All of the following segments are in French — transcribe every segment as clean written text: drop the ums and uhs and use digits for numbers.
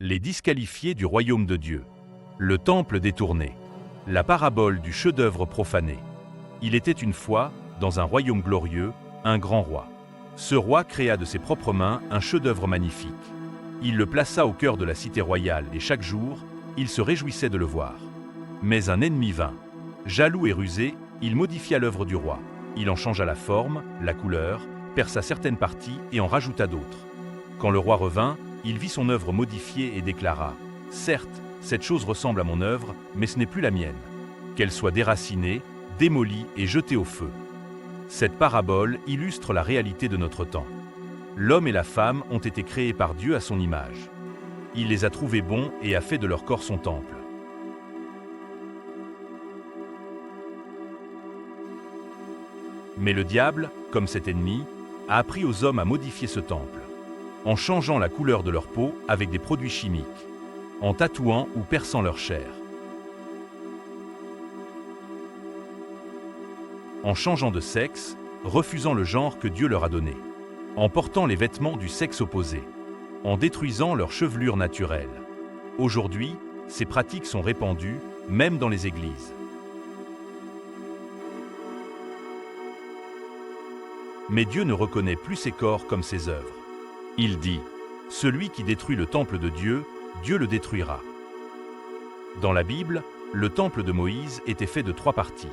Les disqualifiés du royaume de Dieu. Le temple détourné. La parabole du chef-d'œuvre profané. Il était une fois, dans un royaume glorieux, un grand roi. Ce roi créa de ses propres mains un chef-d'œuvre magnifique. Il le plaça au cœur de la cité royale et chaque jour, il se réjouissait de le voir. Mais un ennemi vint. Jaloux et rusé, il modifia l'œuvre du roi. Il en changea la forme, la couleur, perça certaines parties et en rajouta d'autres. Quand le roi revint, il vit son œuvre modifiée et déclara « Certes, cette chose ressemble à mon œuvre, mais ce n'est plus la mienne. Qu'elle soit déracinée, démolie et jetée au feu. » Cette parabole illustre la réalité de notre temps. L'homme et la femme ont été créés par Dieu à son image. Il les a trouvés bons et a fait de leur corps son temple. Mais le diable, comme cet ennemi, a appris aux hommes à modifier ce temple, en changeant la couleur de leur peau avec des produits chimiques, en tatouant ou perçant leur chair, en changeant de sexe, refusant le genre que Dieu leur a donné, en portant les vêtements du sexe opposé, en détruisant leur chevelure naturelle. Aujourd'hui, ces pratiques sont répandues, même dans les églises. Mais Dieu ne reconnaît plus ces corps comme ses œuvres. Il dit « Celui qui détruit le temple de Dieu, Dieu le détruira. » Dans la Bible, le temple de Moïse était fait de 3 parties.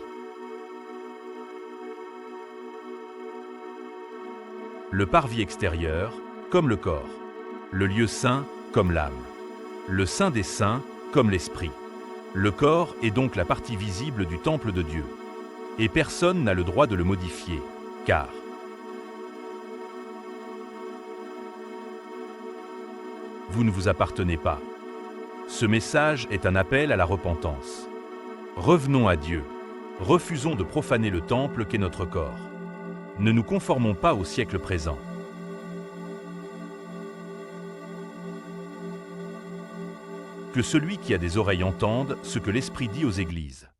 Le parvis extérieur, comme le corps. Le lieu saint, comme l'âme. Le saint des saints, comme l'esprit. Le corps est donc la partie visible du temple de Dieu. Et personne n'a le droit de le modifier, car vous ne vous appartenez pas. Ce message est un appel à la repentance. Revenons à Dieu. Refusons de profaner le temple qu'est notre corps. Ne nous conformons pas au siècle présent. Que celui qui a des oreilles entende ce que l'Esprit dit aux églises.